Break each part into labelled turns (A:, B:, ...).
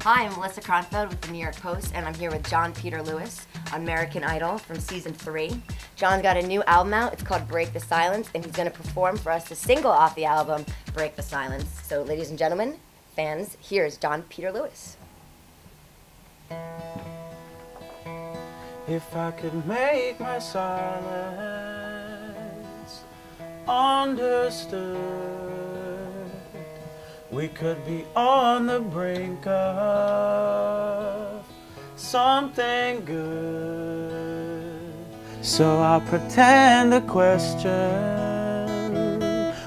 A: Hi, I'm Melissa Kronfeld with the New York Post, and I'm here with Jon Peter Lewis on American Idol from season 3. John's got a new album out. It's called Break the Silence, and he's going to perform for us the single off the album, Break the Silence. So, ladies and gentlemen, fans, here's Jon Peter Lewis.
B: If I could make my silence understood, we could be on the brink of something good. So I'll pretend to question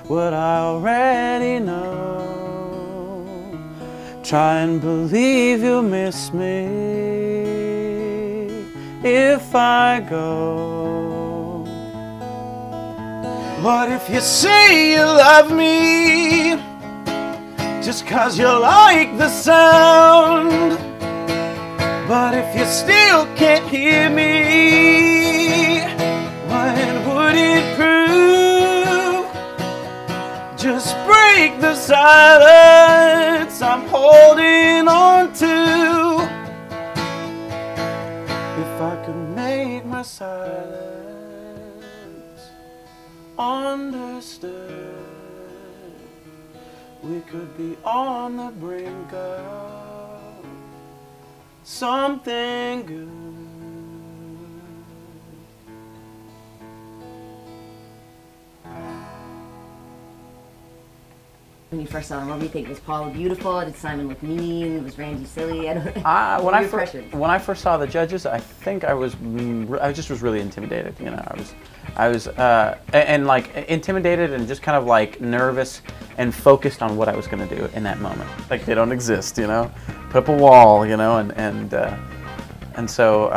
B: what I already know. Try and believe you'll miss me if I go. But if you say you love me just 'cause you like the sound, but if you still can't hear me, what would it prove? Just break the silence I'm holding on to. If I could make my silence understood, we could be on the brink of something good.
A: When you first saw him, what do you think? Was Paul beautiful? Did Simon look mean? Was Randy silly? I don't know.
B: When I first saw the judges, I think I just was really intimidated. You know, I was like intimidated and just kind of like nervous and focused on what I was going to do in that moment. Like they don't exist, you know. Put up a wall, you know, and so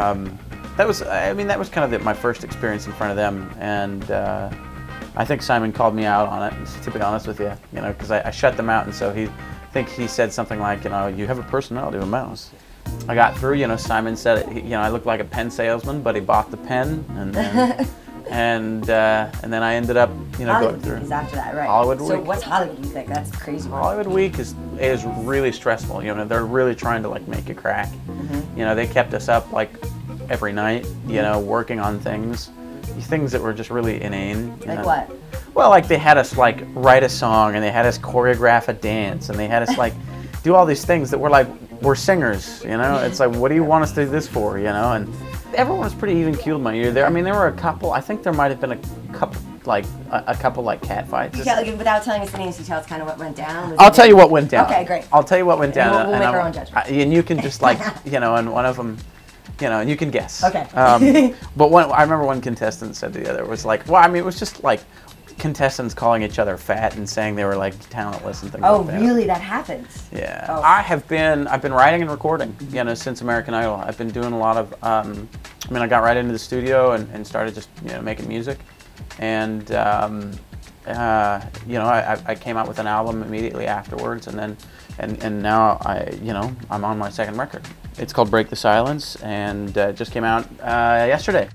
B: that was that was kind of my first experience in front of them, and I think Simon called me out on it, to be honest with you, you know, because I shut them out, and so I think he said something like, you know, you have a personality of a mouse. I got through, you know. Simon said it, you know, I looked like a pen salesman, but he bought the pen, and then I ended up, you know, going through.
A: Is after that, right?
B: Hollywood Week.
A: So what's Hollywood Week like? That's crazy.
B: Hollywood Week is really stressful. You know, they're really trying to like make it crack. Mm-hmm. You know, they kept us up like every night, you know, working on things that were just really inane.
A: Like what?
B: Well, like they had us like write a song, and they had us choreograph a dance, and they had us like do all these things that we're singers, you know. It's like, what do you want us to do this for, you know? And everyone was pretty even keeled my year there. I mean, there were a couple. I think there might have been a couple like cat fights.
A: Without telling us the names, you tell us kind of what went down.
B: I'll tell you what went down.
A: Okay, great.
B: I'll tell you what went down.
A: We'll make our own judgment.
B: And you can just like, you know, and one of them, you know, and you can guess.
A: Okay.
B: But I remember one contestant said to the other, was like, well, I mean, it was just like contestants calling each other fat and saying they were like talentless and things like that.
A: Oh, really? That happens?
B: Yeah.
A: Oh.
B: I've been writing and recording, you know, since American Idol. I've been doing a lot of, I mean, I got right into the studio and started just, you know, making music. And, you know, I came out with an album immediately afterwards, and then, and now you know, I'm on my second record. It's called Break the Silence, and it just came out yesterday.